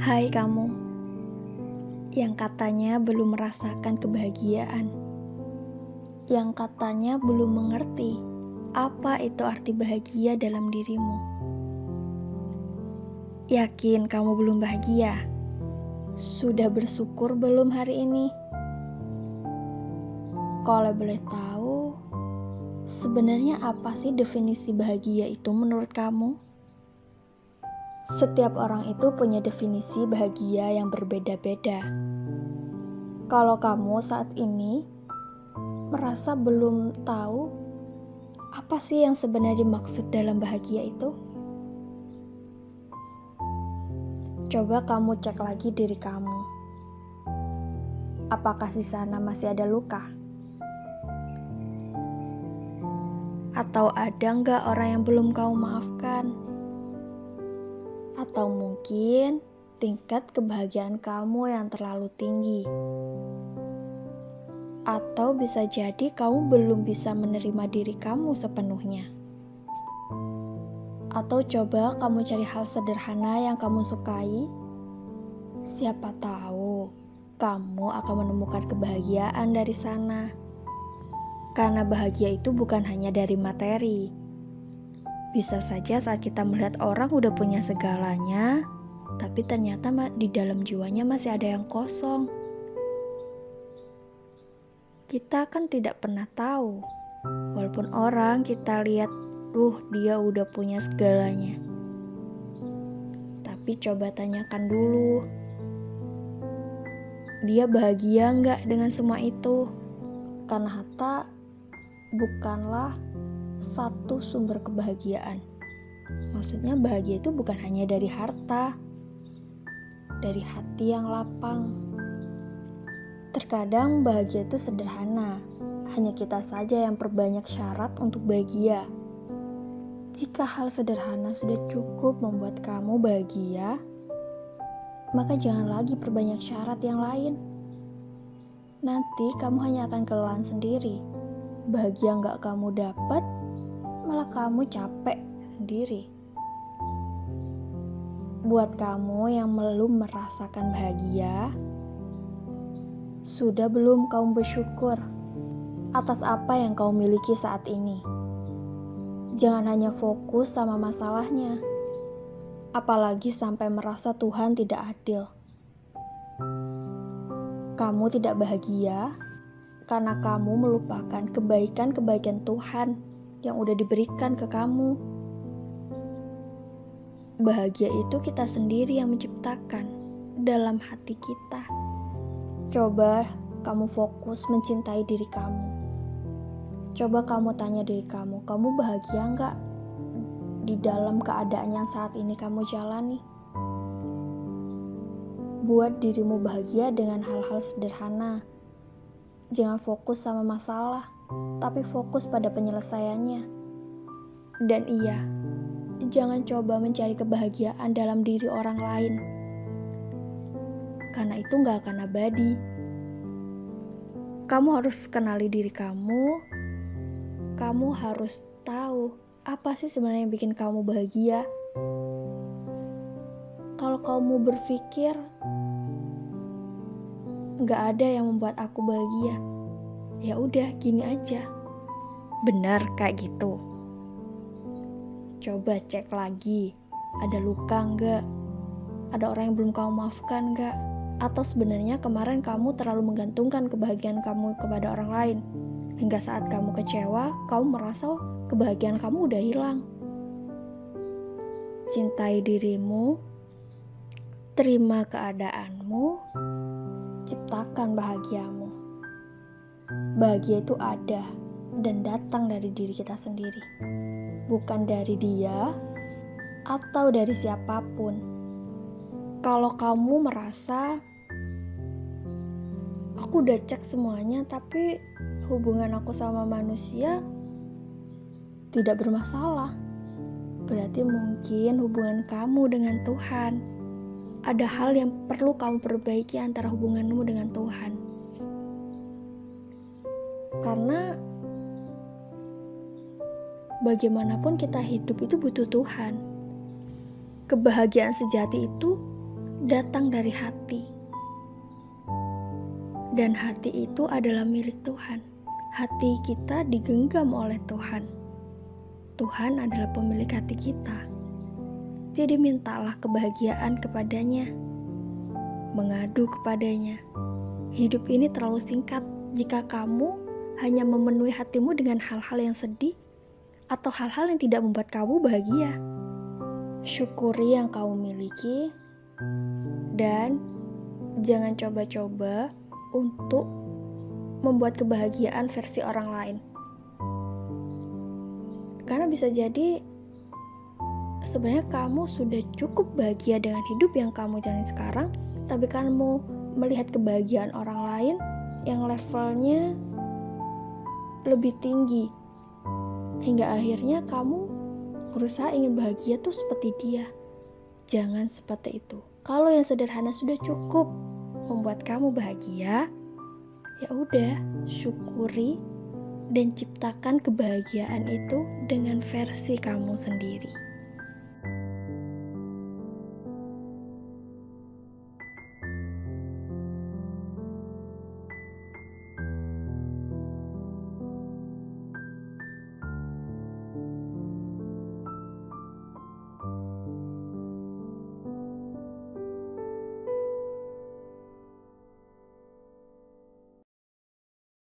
Hai kamu, yang katanya belum merasakan kebahagiaan, yang katanya belum mengerti apa itu arti bahagia dalam dirimu. Yakin kamu belum bahagia? Sudah bersyukur belum hari ini? Kalau boleh tahu, sebenarnya apa sih definisi bahagia itu menurut kamu? Setiap orang itu punya definisi bahagia yang berbeda-beda. Kalau kamu saat ini merasa belum tahu apa sih yang sebenarnya dimaksud dalam bahagia itu, coba kamu cek lagi diri kamu. Apakah di sana masih ada luka? Atau ada nggak orang yang belum kamu maafkan? Atau mungkin tingkat kebahagiaan kamu yang terlalu tinggi? Atau bisa jadi kamu belum bisa menerima diri kamu sepenuhnya? Atau coba kamu cari hal sederhana yang kamu sukai? Siapa tahu kamu akan menemukan kebahagiaan dari sana. Karena bahagia itu bukan hanya dari materi. Bisa saja saat kita melihat orang udah punya segalanya, tapi ternyata di dalam jiwanya masih ada yang kosong. Kita kan tidak pernah tahu, walaupun orang kita lihat, dia udah punya segalanya. Tapi coba tanyakan dulu, dia bahagia nggak dengan semua itu? Karena harta bukanlah satu sumber kebahagiaan. Maksudnya bahagia itu bukan hanya dari harta, dari hati yang lapang. Terkadang bahagia itu sederhana, hanya kita saja yang perbanyak syarat untuk bahagia. Jika hal sederhana sudah cukup membuat kamu bahagia, maka jangan lagi perbanyak syarat yang lain. Nanti kamu hanya akan kelelahan sendiri. Bahagia nggak kamu dapat, malah kamu capek sendiri. Buat kamu yang belum merasakan bahagia, sudah belum kamu bersyukur atas apa yang kamu miliki saat ini? Jangan hanya fokus sama masalahnya, apalagi sampai merasa Tuhan tidak adil. Kamu tidak bahagia karena kamu melupakan kebaikan-kebaikan Tuhan yang udah diberikan ke kamu. Bahagia itu kita sendiri yang menciptakan dalam hati kita. Coba kamu fokus mencintai diri kamu. Coba kamu tanya diri kamu bahagia nggak di dalam keadaan yang saat ini kamu jalani? Buat dirimu bahagia dengan hal-hal sederhana. Jangan fokus sama masalah, tapi fokus pada penyelesaiannya. Dan iya, jangan coba mencari kebahagiaan dalam diri orang lain. Karena itu gak akan abadi. Kamu harus kenali diri kamu. Kamu harus tahu apa sih sebenarnya yang bikin kamu bahagia. Kalau kamu berpikir gak ada yang membuat aku bahagia, ya udah gini aja. Benar kayak gitu. Coba cek lagi, ada luka nggak? Ada orang yang belum kamu maafkan nggak? Atau sebenarnya kemarin kamu terlalu menggantungkan kebahagiaan kamu kepada orang lain, hingga saat kamu kecewa, kamu merasa kebahagiaan kamu udah hilang. Cintai dirimu, terima keadaanmu, ciptakan bahagiamu. Bahagia itu ada dan datang dari diri kita sendiri, bukan dari dia atau dari siapapun. Kalau kamu merasa aku udah cek semuanya tapi hubungan aku sama manusia tidak bermasalah, berarti mungkin hubungan kamu dengan Tuhan ada hal yang perlu kamu perbaiki antara hubunganmu dengan Tuhan. Karena bagaimanapun kita hidup itu butuh Tuhan. Kebahagiaan sejati itu datang dari hati. Dan hati itu adalah milik Tuhan. Hati kita digenggam oleh Tuhan. Tuhan adalah pemilik hati kita. Jadi mintalah kebahagiaan kepadanya. Mengadu kepadanya. Hidup ini terlalu singkat jika kamu hanya memenuhi hatimu dengan hal-hal yang sedih atau hal-hal yang tidak membuat kamu bahagia. Syukuri yang kamu miliki dan jangan coba-coba untuk membuat kebahagiaan versi orang lain. Karena bisa jadi sebenarnya kamu sudah cukup bahagia dengan hidup yang kamu jalani sekarang, tapi kamu melihat kebahagiaan orang lain yang levelnya lebih tinggi, hingga akhirnya kamu berusaha ingin bahagia tuh seperti dia. Jangan seperti itu. Kalau yang sederhana sudah cukup membuat kamu bahagia, ya udah, syukuri dan ciptakan kebahagiaan itu dengan versi kamu sendiri.